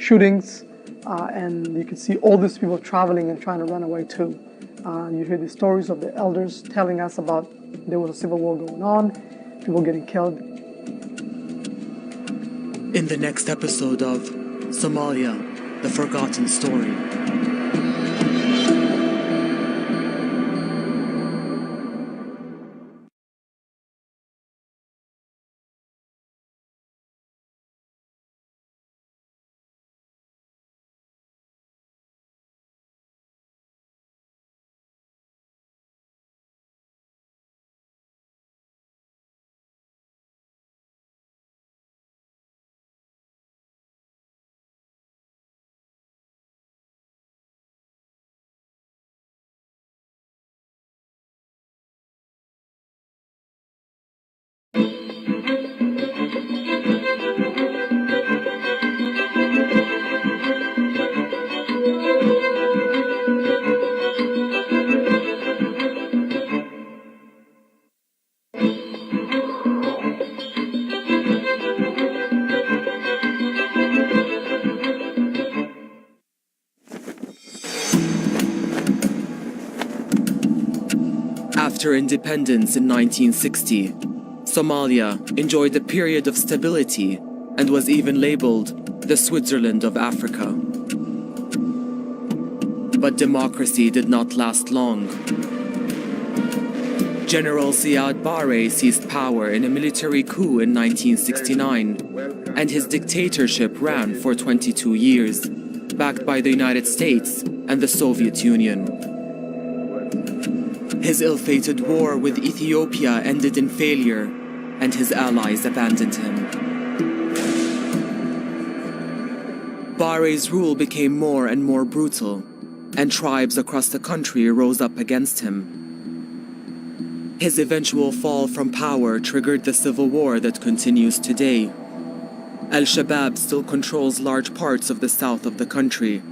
shootings, and you could see all these people traveling and trying to run away too. You hear the stories of the elders telling us about there was a civil war going on, people getting killed. In the next episode of Somalia, The Forgotten Story. After independence in 1960, Somalia enjoyed a period of stability and was even labeled the Switzerland of Africa. But democracy did not last long. General Siad Barre seized power in a military coup in 1969, and his dictatorship ran for 22 years, backed by the United States and the Soviet Union. His ill-fated war with Ethiopia ended in failure, and his allies abandoned him. Barre's rule became more and more brutal, and tribes across the country rose up against him. His eventual fall from power triggered the civil war that continues today. Al-Shabaab still controls large parts of the south of the country,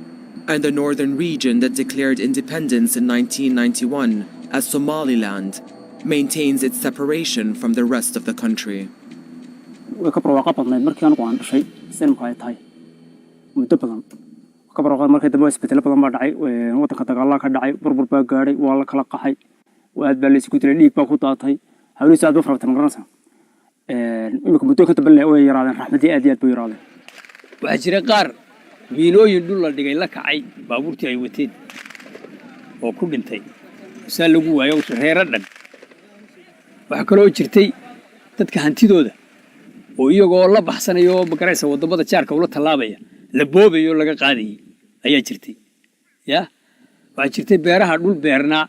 and the northern region that declared independence in 1991 as Somaliland maintains its separation from the rest of the country. miinooyin dhul la dhigay la kacay baabuurtii ay wateen oo ku dhintay saa lagu waayo reero dhan waxa kale oo jirtay dadka hantidooda oo iyagoo la baxsanayo magaraysa wadamada jaarka ula talaabaya la boobayo laga qaadayay ayaa jirtay waxa jirtay beeraha dhul beernaa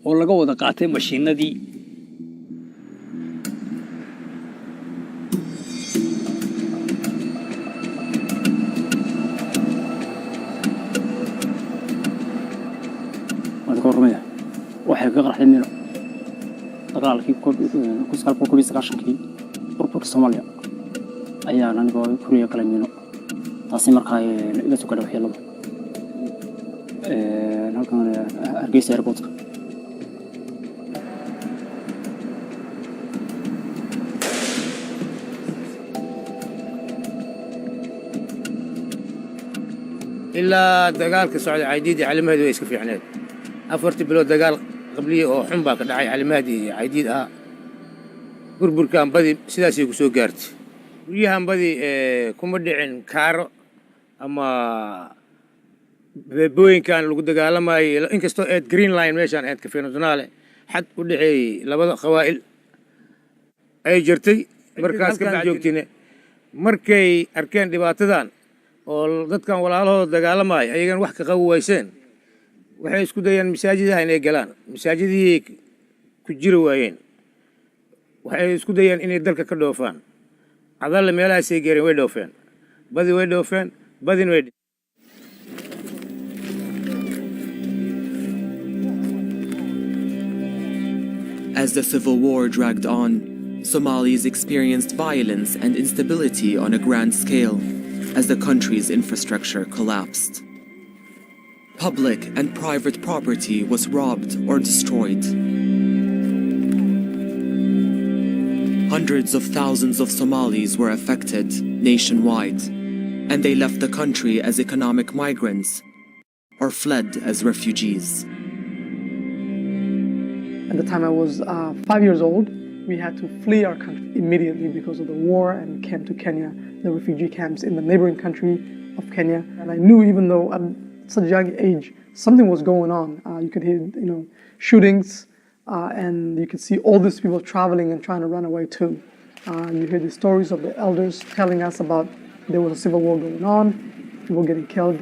oo laga wada qaatay mashiinadii waxay ka qarxay mino dagaalkii KulmisSomalitvNews burburka Soomaaliya ayaa anigoo kuriya kala mino taasi markaa iga soo gadhay waxyeelada halkan Hargeysa airportka. ilaa dagaalka socday caydiidii calimaheedu way iska fiicneed 4 bilood dagaal qabliye oo xun baa ka dhacay calimaheedii caydiid ahaa burburkan badi sidaasay ku soo gaartay guryahan badi kuma dhicin kaaro ama beebooyinkan lagu dagaalamayo inkastoo eed green line meeshaan eed kafeenodnaale xad u dhaxeeyay labada qawaa'il ay jirtay markaas ka joogtine markay arkeen dhibaatadan oo dadkan walaalahooda dagaalamay ayagan wax ka qabu wayseen waxay isku dayeen masaajidaha inay galaan masaajidii ku jiri waayeen waxay isku dayeen inay dalka ka dhoofaan cadalle meelahaasay geereen way dhoofeen badin way As the civil war dragged on, Somalis experienced violence and instability on a grand scale as the country's infrastructure collapsed. Public and private property was robbed or destroyed. Hundreds of thousands of Somalis were affected nationwide, and they left the country as economic migrants or fled as refugees. At the time I was 5 years old, we had to flee our country immediately because of the war and came to Kenya, the refugee camps in the neighboring country of Kenya. And I knew, even though at such a young age, something was going on. You could hear, shootings, and you could see all these people traveling and trying to run away too. You hear the stories of the elders telling us about there was a civil war going on, people getting killed.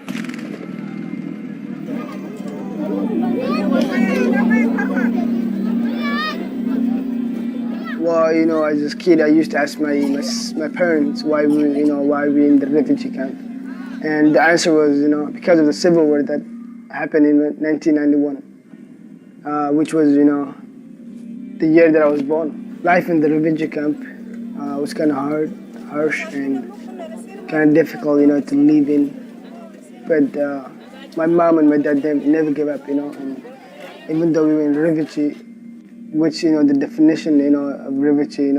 Well, as a kid, I used to ask my parents why we in the refugee camp, and the answer was, because of the civil war that happened in 1991, which was, the year that I was born. Life in the refugee camp was kind of hard, harsh, and kind of difficult, to live in. But my mom and my dad, they never gave up, and even though we were in refugee, which, the definition, of refugee,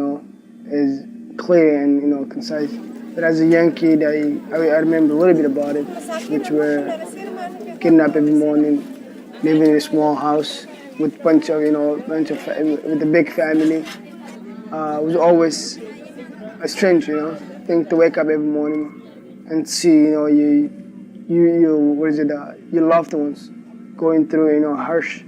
is clear and, concise. But as a young kid, I remember a little bit about it, which were getting up every morning, living in a small house with with a big family. It was always a strange, thing to wake up every morning and see, your loved ones going through, harsh.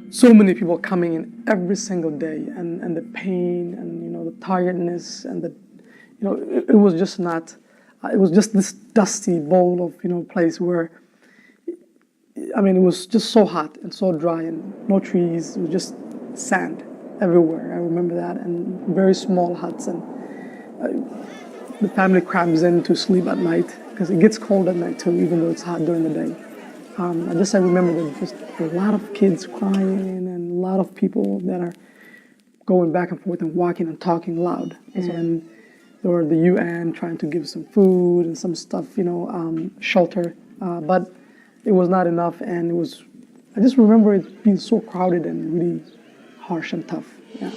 So many people coming in every single day, and the pain and the tiredness and it was just not. It was just this dusty bowl of place where, it was just so hot and so dry and no trees. It was just sand everywhere. I remember that, and very small huts, and the family crams in to sleep at night because it gets cold at night too, even though it's hot during the day. I remember there's just a lot of kids crying and a lot of people that are going back and forth and walking and talking loud. And there were the UN trying to give some food and some stuff, shelter. But it was not enough, and I just remember it being so crowded and really harsh and tough. Yeah.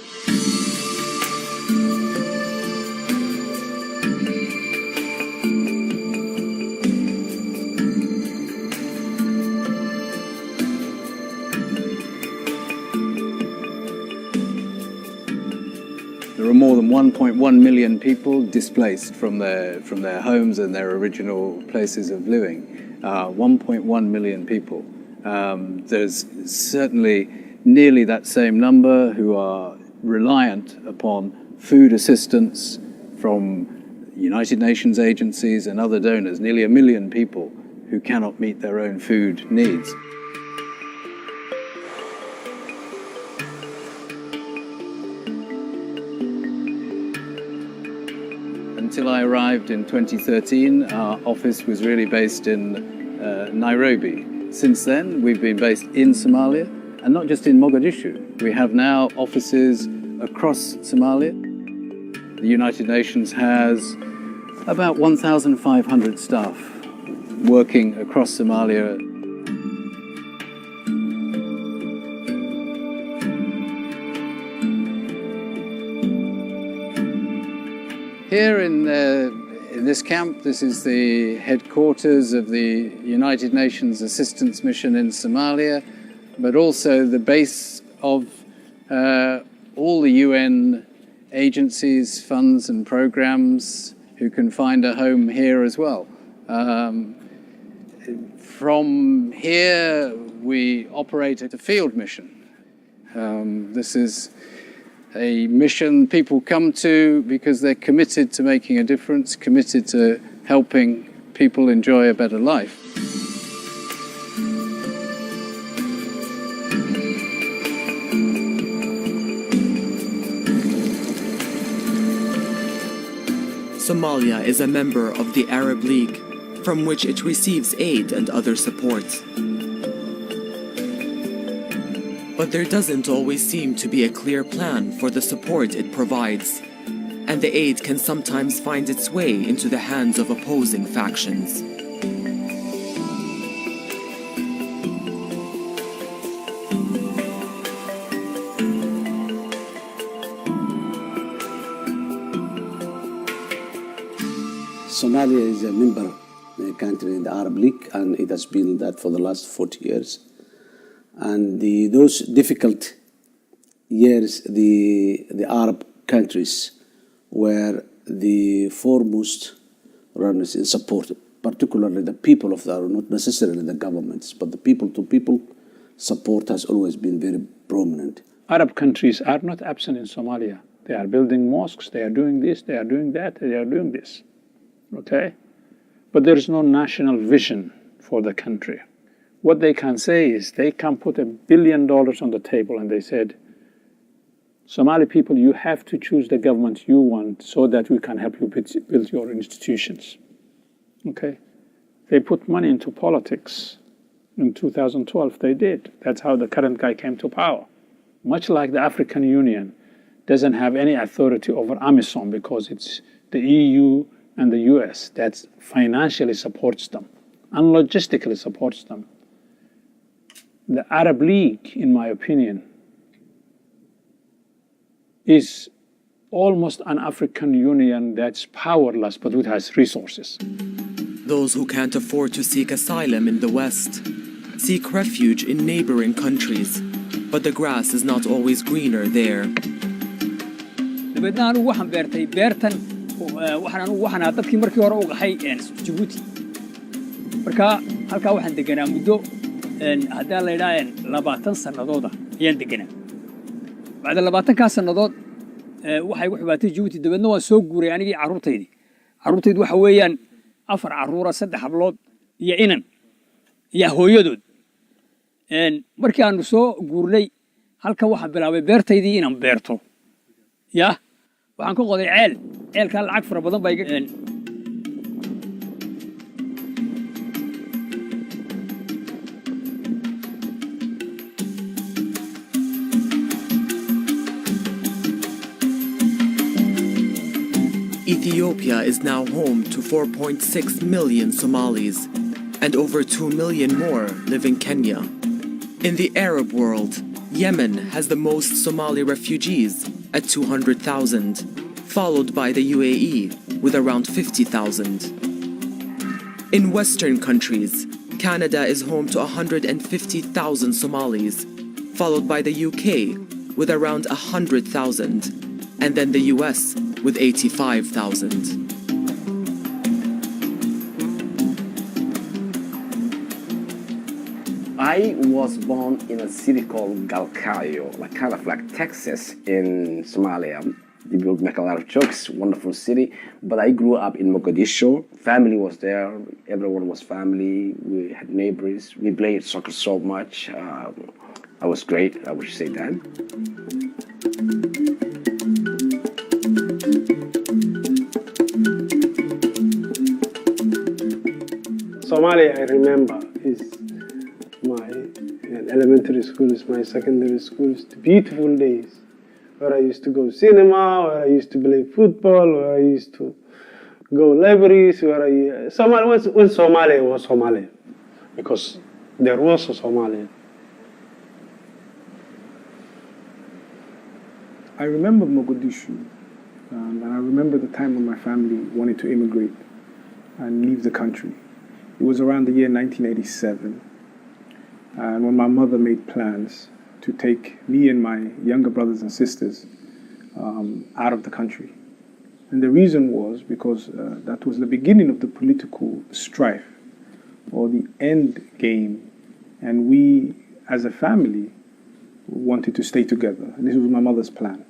There are more than 1.1 million people displaced from their homes and their original places of living. 1.1 million people. There's certainly nearly that same number who are reliant upon food assistance from United Nations agencies and other donors. Nearly 1 million people who cannot meet their own food needs. Until I arrived in 2013, our office was really based in Nairobi. Since then, we've been based in Somalia, and not just in Mogadishu. We have now offices across Somalia. The United Nations has About 1,500 staff working across Somalia. Here in this camp, this is the headquarters of the United Nations Assistance Mission in Somalia, but also the base of all the UN agencies, funds and programs who can find a home here as well. From here, we operate at a field mission. This is a mission people come to because they're committed to making a difference, committed to helping people enjoy a better life. Somalia is a member of the Arab League, from which it receives aid and other support. But there doesn't always seem to be a clear plan for the support it provides, and the aid can sometimes find its way into the hands of opposing factions. Somalia is a member country in the Arab League, and it has been that for the last 40 years. And those difficult years, the Arab countries were the foremost runners in support, particularly the people of the Arab, not necessarily the governments, but the people-to-people support has always been very prominent. Arab countries are not absent in Somalia. They are building mosques, they are doing this, they are doing that, they are doing this. Okay? But there is no national vision for the country. What they can say is they can put $1 billion on the table and they said, Somali people, you have to choose the government you want so that we can help you build your institutions. Okay? They put money into politics. In 2012, they did. That's how the current guy came to power. Much like the African Union doesn't have any authority over AMISOM because it's the EU and the US that financially supports them and logistically supports them. The Arab League, in my opinion, is almost an African Union that's powerless but which has resources. Those who can't afford to seek asylum in the West seek refuge in neighboring countries, but the grass is not always greener there. waxaan dadkii markii hore u qaxay Djibouti marka halka waxaan deganaa muddo hadaa la yiraahdo 20 sanadooda ayaan deganaa bacda 20 ka sanadood waxay ugu xibaatay Djibouti dabadna waan soo guuray anigii caruurtaydi waxa weeyaan 4 caruura 3 hablood iyo inan iyo hooyadood markii aanu soo guurnay halka waxaan bilaabay beertaydii inaan beerto waxaan ku qoday ceelka lacag fara badan bay Ethiopia is now home to 4.6 million Somalis, and over 2 million more live in Kenya. In the Arab world, Yemen has the most Somali refugees at 200,000, followed by the UAE with around 50,000. In Western countries, Canada is home to 150,000 Somalis, followed by the UK with around 100,000, and then the US with 85,000. I was born in a city called Galkayo, like kind of like Texas in Somalia. People make a lot of jokes, wonderful city. But I grew up in Mogadishu. Family was there. Everyone was family. We had neighbors. We played soccer so much. I was great, I would say that. Somalia, I remember, is my elementary schools, my secondary schools, the beautiful days where I used to go cinema, where I used to play football, where I used to go libraries where when Somalia was Somalia, because there was a Somalia. I remember Mogadishu, and I remember the time when my family wanted to immigrate and leave the country. It was around the year 1987, and when my mother made plans to take me and my younger brothers and sisters out of the country. And the reason was because that was the beginning of the political strife, or the end game, and we, as a family, wanted to stay together. And this was my mother's plan.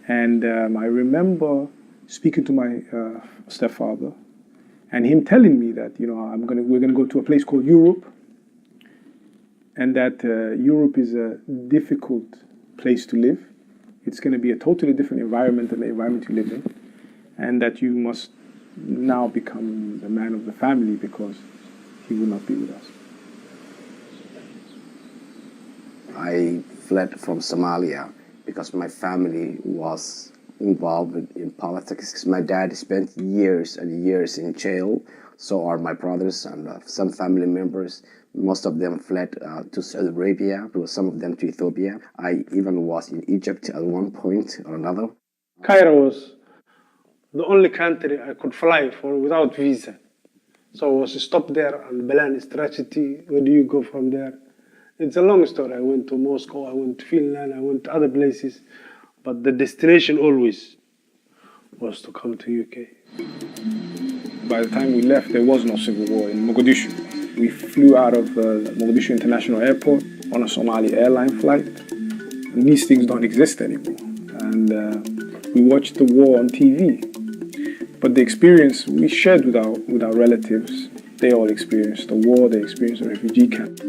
And I remember speaking to my stepfather, and him telling me that, you know, we're gonna go to a place called Europe, and that Europe is a difficult place to live. It's going to be a totally different environment than the environment you live in, and that you must now become the man of the family because he will not be with us. I fled from Somalia because my family was involved in politics. My dad spent years and years in jail. So are my brothers and some family members. Most of them fled to Saudi Arabia, some of them to Ethiopia. I even was in Egypt at one point or another. Cairo was the only country I could fly for without visa. So I was stopped there and plan strategy. Where do you go from there? It's a long story. I went to Moscow, I went to Finland, I went to other places. But the destination always was to come to UK. By the time we left, there was no civil war in Mogadishu. We flew out of Mogadishu International Airport on a Somali airline flight. And these things don't exist anymore. And we watched the war on TV. But the experience we shared with our relatives, they all experienced the war, they experienced the refugee camp.